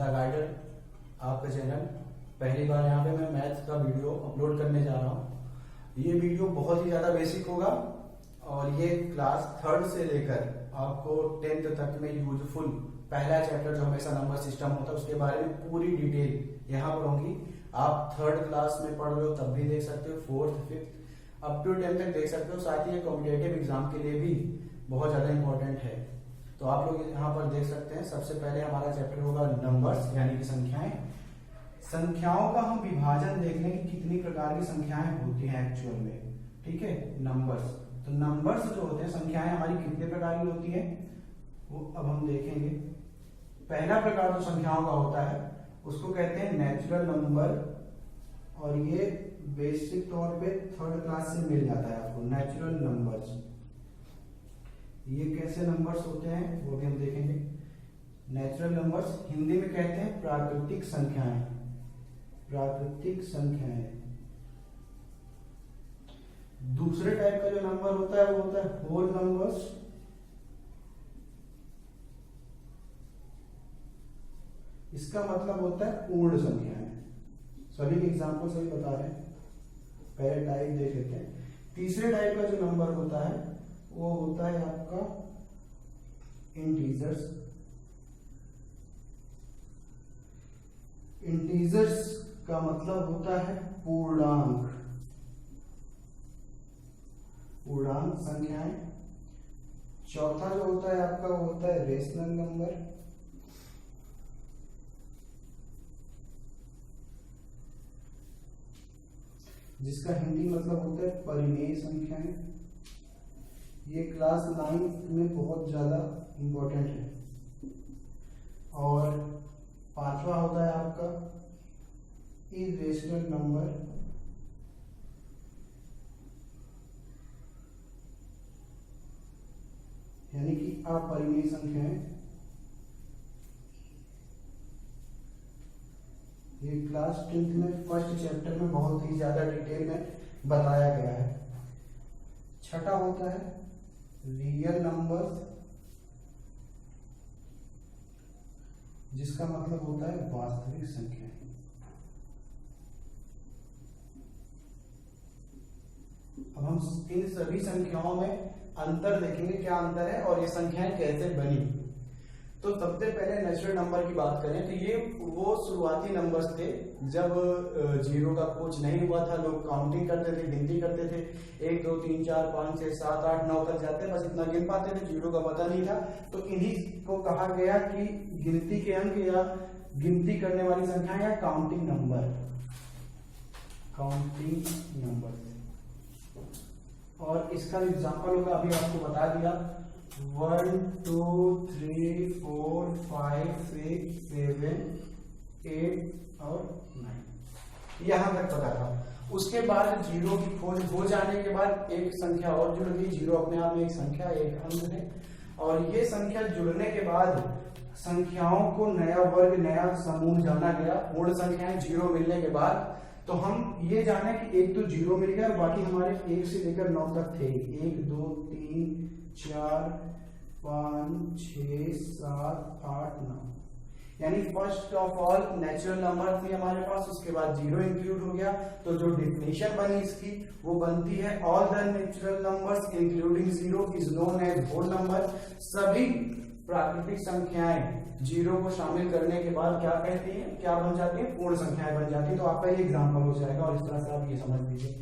The guider आपका channel. पहली बार यहाँ पे मैं मैथ का वीडियो अपलोड करने जा रहा हूँ। ये वीडियो बहुत ही ज़्यादा बेसिक होगा और ये क्लास 3rd से लेकर आपको 10th तक में यूजफुल पहला चैप्टर जो हमेशा नंबर सिस्टम होता है उसके बारे में पूरी डिटेल यहाँ पर होंगी। आप 3rd क्लास में पढ़ रहे हो तब भी देख सकते हो, 4th 5th up to 10th तक देख सकते हो। साथ ही ये कॉम्पिटेटिव एग्जाम के लिए भी बहुत ज़्यादा इंपॉर्टेंट है, तो आप लोग यहाँ पर देख सकते हैं। सबसे पहले हमारा चैप्टर होगा नंबर्स यानी कि संख्याएं। संख्याओं का हम विभाजन देख लें कि कितनी प्रकार की संख्याएं होती हैं एक्चुअल में, ठीक है। नंबर्स, तो नंबर्स जो होते हैं, संख्याएं हमारी कितने प्रकार की होती हैं वो अब हम देखेंगे। पहला प्रकार जो संख्याओं का होता है उसको कहते हैं नेचुरल नंबर, और ये बेसिक तौर पे 3rd क्लास से मिल जाता है आपको। नेचुरल नंबर्स, ये कैसे नंबर्स होते हैं वो भी हम देखेंगे। नेचुरल नंबर्स हिंदी में कहते हैं प्राकृतिक संख्याएं। प्राकृतिक संख्याएं। दूसरे टाइप का जो नंबर होता है वो होता है होल नंबर्स। इसका मतलब होता है पूर्ण संख्याएं। सभी के एग्जाम्पल सभी बता रहे हैं, पहले टाइप देख लेते हैं। तीसरे टाइप का जो नंबर होता है वो होता है आपका इंटीजर्स। इंटीजर्स का मतलब होता है पूर्णांक। पूर्णांक संख्याएं। चौथा जो होता है आपका वो होता है रेशनल नंबर। जिसका हिंदी मतलब होता है परिमेय संख्याएं। ये क्लास 9 में बहुत ज्यादा इंपॉर्टेंट है। और पांचवा होता है आपका इरेशनल नंबर। यानी कि अपरिमेय संख्याएं। ये क्लास 10th में फर्स्ट चैप्टर में बहुत ही ज्यादा डिटेल में बताया गया है। छठा होता है रियल नंबर्स, जिसका मतलब होता है वास्तविक संख्याएं। अब हम इन सभी संख्याओं में अंतर देखेंगे, क्या अंतर है और ये संख्याएं कैसे बनी। तो सबसे पहले नेचुरल नंबर की बात करें तो ये वो शुरुआती नंबर्स थे जब जीरो का खोज नहीं हुआ था। लोग काउंटिंग करते थे, गिनती करते थे, 1 2 3 4 5 6 7 8 9 तक जाते, बस इतना गिन पाते थे, जीरो का पता नहीं था। तो इन्हीं को कहा गया कि गिनती के अंक या गिनती करने वाली संख्या या काउंटिंग नंबर। Counting number. और इसका एग्जाम्पल होगा, अभी आपको बता दिया, 1 2 3 4 5 6 7 8 और 9 यहां तक पता था। उसके बाद जीरो की खोज हो जाने के बाद एक संख्या और जुड़ गई। जीरो अपने आप में एक संख्या, एक अंक है, और ये संख्या जुड़ने के बाद संख्याओं को नया वर्ग, नया समूह जाना गया। पूर्ण संख्याएं जीरो मिलने के बाद तो हम ये जाने कि एक तो जीरो मिल गया, बाकी हमारे 1 से लेकर 9 तक थे। 1 2 3 4 5 6 7 8 9, यानी first of all natural number थी हमारे पास, उसके बाद जीरो इंक्लूड हो गया। तो जो डिफिनेशन बनी इसकी वो बनती है all the natural numbers including zero is known as whole number. सभी प्राकृतिक संख्याएं जीरो को शामिल करने के बाद क्या कहती हैं, क्या बन जाती है, पूर्ण संख्याएं बन जाती है। तो आपका ये एग्जाम्पल हो जाएगा और इस तरह से आप ये समझ लीजिए।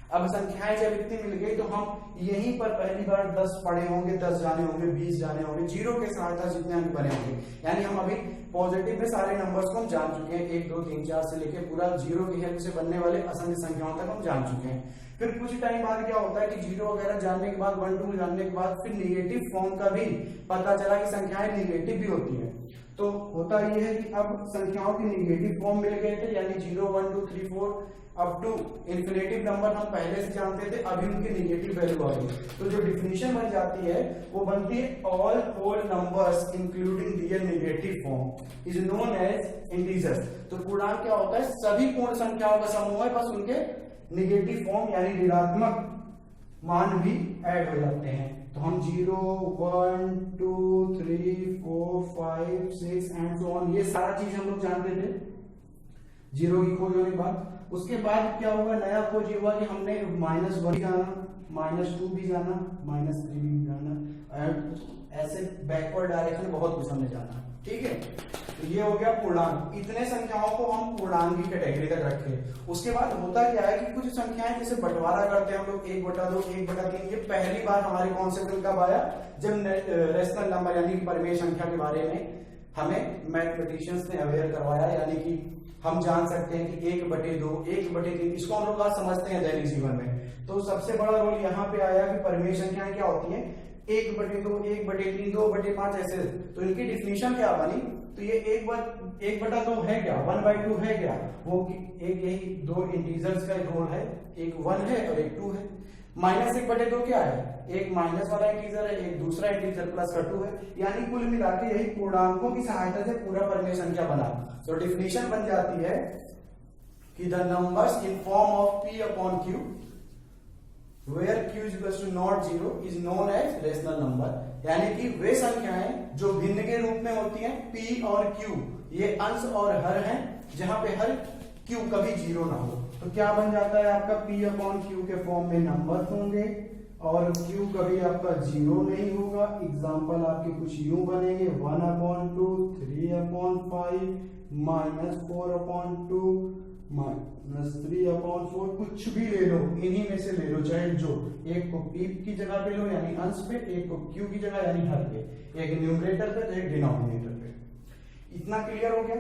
अब संख्याएं जब इतनी मिल गई तो हम यहीं पर पहली बार 10 पढ़े होंगे, 10 जाने होंगे, 20 जाने होंगे, जीरो के साथ जितने अंक बने होंगे। यानी हम अभी पॉजिटिव में सारे नंबर्स को हम जान चुके हैं, 1 2 3 4 से लेकर पूरा जीरो की हेल्प से बनने वाले असंख्य संख्याओं तक हम जान चुके हैं। फिर कुछ टाइम बाद क्या होता है कि जीरो वगैरह जानने के बाद, 1 2 जानने के बाद फिर निगेटिव फॉर्म का भी पता चला कि संख्याएं निगेटिव भी होती है। तो होता ये है कि अब संख्याओं के निगेटिव फॉर्म मिल गए थे, यानी 0 1 2 3 4 अप टू इन्फिनेटिव नंबर हम पहले से जानते थे, अभी उनकी निगेटिव वैल्यू आ गई। तो जो डिफिनेशन बन जाती है वो बनती है all whole numbers including real negative form is known as integers. तो पूर्णांक क्या होता है, सभी पूर्ण संख्याओं का समूह है, बस उनके नेगेटिव फॉर्म यानी ऋणात्मक मान भी ऐड हो जाते हैं। तो हम 0 1 2 3 4 5 6 एंड सो ऑन, ये सारा चीज हम लोग जानते थे। 0 की खोज होने के बाद उसके बाद क्या होगा, नया खोज ये हुआ कि हमने -1 भी जाना, -2 भी जाना, -3 भी जाना, ऐसे बैकवर्ड डायरेक्शन में बहुत कुछ हमने जाना। ठीक है, तो ये हो गया पूर्णांक। इतने संख्याओं को हम पूर्णांक की कैटेगरी तक रखे। उसके बाद होता क्या है कि कुछ संख्याएं जैसे बंटवारा करते हैं हम लोग 1/2 1/3, ये पहली बार हमारे कॉन्सेप्ट में कब आया, जब रेशनल नंबर यानी कि परिमेय संख्या के बारे में हमें मैथमेटिशियंस ने अवेयर करवाया, यानी कि हम जान सकते हैं कि 1/2 1/3, इसको हम लोग आज समझते हैं दैनिक जीवन में। तो सबसे बड़ा रोल यहाँ पे आया कि परिमेय संख्याएं क्या होती हैं, 1/2 1/3 2/5 ऐसे। तो इनकी डिफिनेशन क्या बनी, तो ये 1/2 है क्या, 1/2 है क्या, वो एक यही दो इंटीजर्स का रोल है, एक 1 है और एक 2 है। -1/2 क्या है, एक माइनस वाला इंटीजर है, एक दूसरा इंटीजर प्लस का 2 है, यानी कुल मिला के यही पूर्णांकों की सहायता से पूरा परिमेय संख्या बना। तो डिफिनेशन बन जाती है कि the numbers in form of P/Q where Q is equals to not 0 is known as rational number, यानी कि वे संख्याएं जो भिन्न के रूप में होती हैं P और Q, ये अंश और हर हैं, जहां पे हर Q कभी 0 ना हो। तो क्या बन जाता है आपका P/Q के फॉर्म में नंबर होंगे और Q कभी आपका 0 नहीं होगा। एग्जाम्पल आपके कुछ यूं बनेंगे 1/2 3/5 -4/2 -3/4, कुछ भी ले लो, इन्हीं में से ले लो, चाहे जो एक को P की जगह पे लो यानी अंश पे, एक को Q की जगह यानी हर पे, एक न्यूमरेटर पे तो एक डिनोमिनेटर पे। इतना क्लियर हो गया।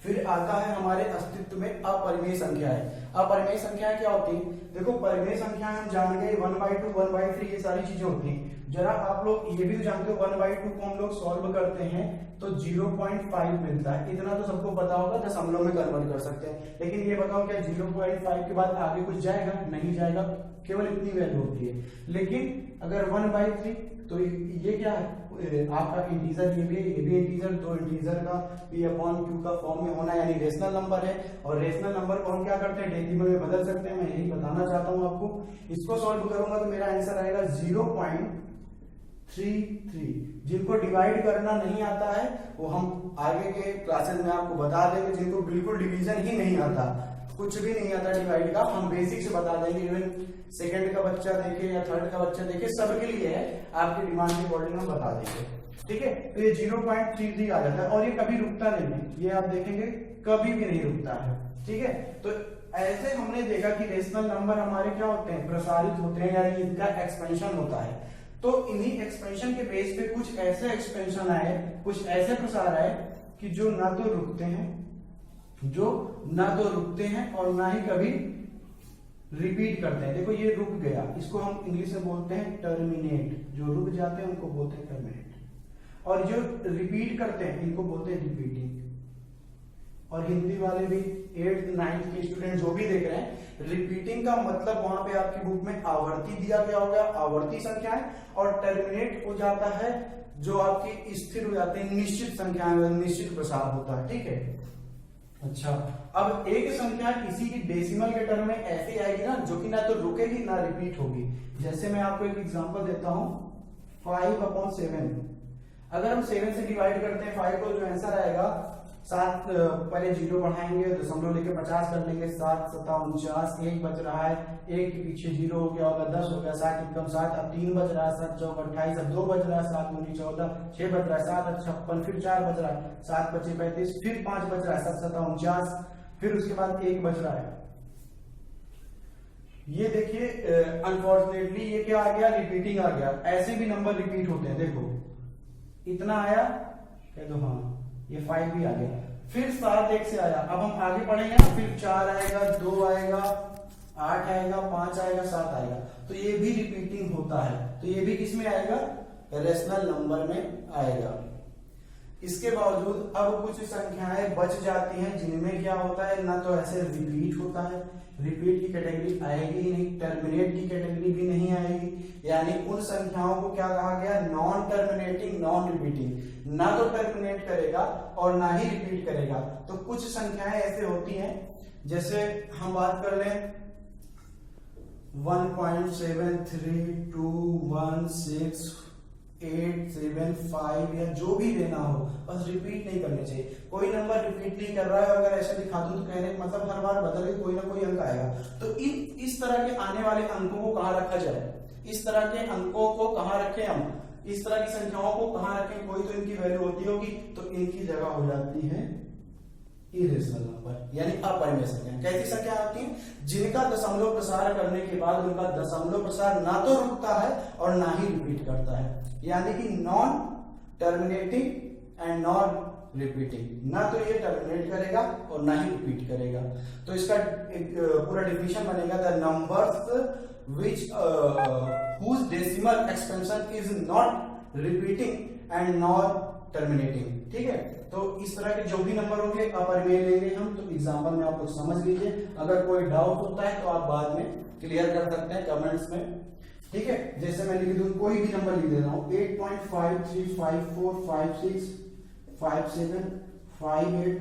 फिर आता है हमारे अस्तित्व में अपरिमेय संख्याएं। अपरिमेय संख्याएं क्या होती हैं, देखो परिमेय संख्याएं हम जान गए 1/2 1/3 ये सारी चीजें होती हैं। जरा आप लोग ये भी जानते हो 1/2 को हम लोग सॉल्व करते हैं तो 0.5 मिलता है, इतना तो सबको पता होगा, दशमलव में कन्वर्ट कर सकते हैं। लेकिन ये बताओ क्या 0.5 के बाद आगे कुछ जाएगा, नहीं जाएगा, केवल इतनी वैल्यू होती है। लेकिन अगर 1/3 तो ये क्या है आपका इंटीजर, ये भी इंटीजर, दो इंटीजर का P/Q का फॉर्म में होना यानी रेशनल नंबर है। और रेशनल नंबर को हम क्या करते हैं, डेसिमल में बदल सकते हैं, मैं यही बताना चाहता हूं आपको। इसको सॉल्व करूंगा तो मेरा आंसर आएगा 0.33। जिनको डिवाइड करना नहीं आता है वो हम आगे के क्लासेस में आपको बता देंगे, जिनको बिल्कुल डिवीजन ही नहीं आता, कुछ भी नहीं आता डिवाइड का, हम बेसिक से बता देंगे। इवन सेकंड का बच्चा देखे या थर्ड का बच्चा देखे, सबके लिए है, आपकी डिमांड के अकॉर्डिंग हम बता देंगे। ठीक है, तो ये 0.33 आ जाता है और ये कभी रुकता नहीं है, ये आप देखेंगे कभी भी नहीं रुकता है। ठीक है, तो ऐसे हमने देखा कि रेशनल नंबर हमारे क्या होते हैं, प्रसारित होते हैं, यानी इनका एक्सपेंशन होता है। तो इन्हीं एक्सपेंशन के बेस पे कुछ ऐसे एक्सपेंशन आए, कुछ ऐसे प्रसार आए कि जो ना तो रुकते हैं और ना ही कभी रिपीट करते हैं। देखो ये रुक गया, इसको हम इंग्लिश में बोलते हैं टर्मिनेट, जो रुक जाते हैं उनको बोलते हैं टर्मिनेट, और जो रिपीट करते हैं इनको बोलते हैं रिपीटिंग। और हिंदी वाले भी 8th 9th के स्टूडेंट जो भी देख रहे हैं, रिपीटिंग का मतलब वहां पे आपकी बुक में आवर्ती दिया गया होगा, आवर्ती संख्याएं, और टर्मिनेट हो जाता है जो आपकी स्थिर हो जाते हैं, निश्चित संख्याएं, निश्चित प्रसार होता है। ठीक है, अच्छा, अब एक संख्या किसी की डेसिमल के टर्म में ऐसी आएगी ना, जो कि ना तो रुकेगी ना रिपीट होगी। जैसे मैं आपको एक एग्जांपल देता हूं, 5/7। अगर हम 7 से डिवाइड करते हैं 5 को, जो आंसर आएगा 7, पहले 0 बढ़ाएंगे, दशमलव लेके 50 कर लेंगे, 7 7 49, 1 बच रहा है, 1 के पीछे 0 हो गया होगा, 10 हो गया, 7 कम 7, अब 3 बच रहा है, 7 4 28, अब 2 बच रहा है, 7 9 14, 6 बच रहा है, 7 8 56, फिर 4 बच रहा है, 7 5 35, फिर 5 बच रहा है, 7 7 49, फिर उसके बाद 1 बच रहा है। ये देखिए अनफॉर्चुनेटली ये क्या आ गया, रिपीटिंग आ गया। ऐसे भी नंबर रिपीट होते हैं, देखो इतना आया, कह दो हाँ, ये 5 भी आ गया, फिर 7 1 से आया, अब हम आगे पढ़ेंगे ना, फिर 4 आएगा, 2 आएगा, 8 आएगा, 5 आएगा, 7 आएगा, तो ये भी रिपीटिंग होता है। तो ये भी किसमें आएगा, रेशनल नंबर में आएगा। इसके बावजूद अब कुछ संख्याएं बच जाती हैं जिनमें क्या होता है, ना तो ऐसे रिपीट होता है, रिपीट की कैटेगरी आएगी ही नहीं, टर्मिनेट की कैटेगरी भी नहीं आएगी, यानी उन संख्याओं को क्या कहा गया, नॉन टर्मिनेटिंग नॉन रिपीटिंग, ना तो टर्मिनेट करेगा और ना ही रिपीट करेगा। तो कुछ संख्याएं ऐसे होती हैं, जैसे हम बात कर लें 1.73216875 या जो भी देना हो, बस रिपीट नहीं करने चाहिए। कोई नंबर रिपीट नहीं कर रहा है, अगर ऐसा दिखा दूं तो कहने का मतलब हर बार बदल के कोई ना कोई अंक आएगा। तो इस तरह के आने वाले अंकों को कहाँ रखा जाए, इस तरह के अंकों को कहाँ रखें हम, इस तरह की संख्याओं को कहाँ रखें, कोई तो इनकी वैल्यू होती होगी, तो इनकी जगह हो जाती है इरेशनल नंबर यानी अपरिमेय संख्या। कैसी संख्या होती है? जिनका दशमलव प्रसार करने के बाद उनका दशमलव प्रसार ना तो रुकता है और ना ही रिपीट करता है, यानी कि non terminating and non repeating. ना तो ये टर्मिनेट करेगा और ना ही रिपीट करेगा। तो इसका एक पूरा डिफिनेशन बनेगा, the numbers which whose decimal expansion is not repeating and not terminating। ठीक है, तो इस तरह के जो भी नंबर होंगे अपरिमेय लेंगे हम। तो एग्जाम्पल में आप लोग समझ लीजिए, अगर कोई डाउट होता है तो आप बाद में क्लियर कर सकते हैं कमेंट्स में। ठीक है, जैसे मैं लिख दूं, कोई भी नंबर लिख दे रहा हूं, 8.5354565758,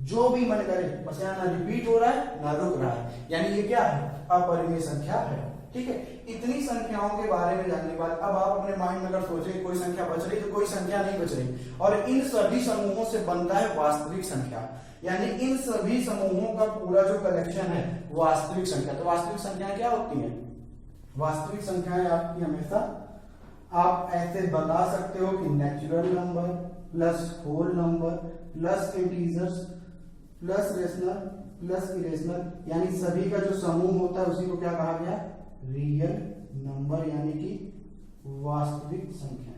जो भी मन करे, बस यहाँ ना रिपीट हो रहा है ना रुक रहा है, यानी ये क्या है? अपरिमेय संख्या है। ठीक है, इतनी संख्याओं के बारे में जानने के बाद अब आप अपने माइंड में अगर सोचें कोई संख्या बच रही तो कोई संख्या नहीं बच रही, और इन सभी समूहों से बनता है वास्तविक संख्या, यानी इन सभी समूहों का पूरा जो कलेक्शन है वास्तविक संख्या। तो वास्तविक संख्याएं क्या होती हैं? वास्तविक संख्याएं आपकी हमेशा आप ऐसे बता सकते हो कि natural number plus whole number plus integers plus rational plus irrational, यानी सभी का जो समूह होता है उसी को क्या कहा गया? रियल नंबर, यानी कि वास्तविक संख्या।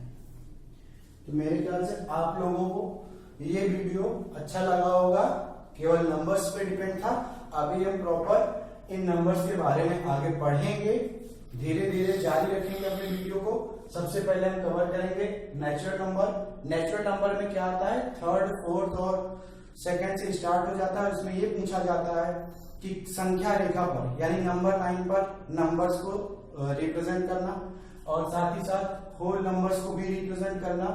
तो मेरे ख्याल से आप लोगों को ये वीडियो अच्छा लगा होगा, केवल नंबर्स पे डिपेंड था। अभी हम प्रॉपर इन नंबर्स के बारे में आगे पढ़ेंगे, धीरे धीरे जारी रखेंगे अपने वीडियो को। सबसे पहले हम कवर करेंगे नेचुरल नंबर। नेचुरल नंबर में क्या आता है? थर्ड, फोर्थ और सेकंड से स्टार्ट हो जाता है। उसमें ये पूछा जाता है कि संख्या रेखा पर यानी नंबर लाइन पर नंबर्स को रिप्रेजेंट करना, और साथ ही साथ होल नंबर्स को भी रिप्रेजेंट करना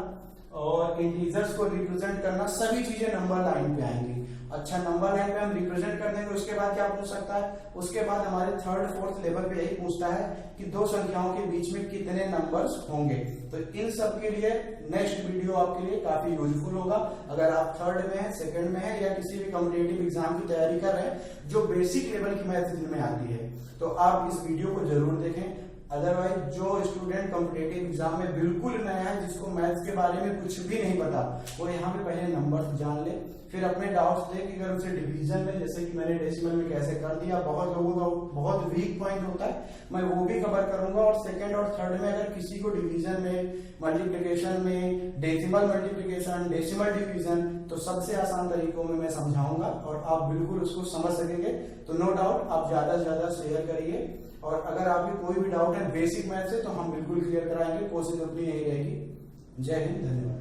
और इंटीजर्स को रिप्रेजेंट करना, सभी चीजें नंबर लाइन पे आएंगी। अच्छा, नंबर लाइन पे हम रिप्रेजेंट कर देंगे, उसके बाद क्या पूछ सकता है? उसके बाद हमारे थर्ड फोर्थ लेवल पे यही पूछता है कि दो संख्याओं के बीच में कितने नंबर्स होंगे। तो इन सब के लिए नेक्स्ट वीडियो आपके लिए काफी यूजफुल होगा। अगर आप थर्ड में है, सेकंड में है, या किसी भी कॉम्पिटिटिव एग्जाम की तैयारी कर रहे हैं जो बेसिक लेवल की मैथ्स जिनमें आती है, तो आप इस वीडियो को जरूर देखें। अदरवाइज जो स्टूडेंट कॉम्पिटिटिव एग्जाम में बिल्कुल नया है, जिसको मैथ्स के बारे में कुछ भी नहीं पता, वो यहाँ पे पहले नंबर्स जान ले, फिर अपने डाउट्स दे कि अगर उसे डिवीजन में, जैसे कि मैंने डेसिमल में कैसे कर दिया, बहुत लोगों का बहुत वीक पॉइंट होता है, मैं वो भी कवर करूंगा। और सेकंड और थर्ड में अगर किसी को डिवीजन में, मल्टीप्लिकेशन में, डेसिमल मल्टीप्लिकेशन, डेसिमल डिवीजन, तो सबसे आसान तरीकों में मैं समझाऊंगा और आप बिल्कुल उसको समझ सकेंगे। तो नो डाउट आप ज्यादा से ज्यादा शेयर करिए, और अगर आपकी कोई भी डाउट है बेसिक मैथ से तो हम बिल्कुल क्लियर कराएंगे, कोशिश अपनी यही रहेगी। जय हिंद, धन्यवाद।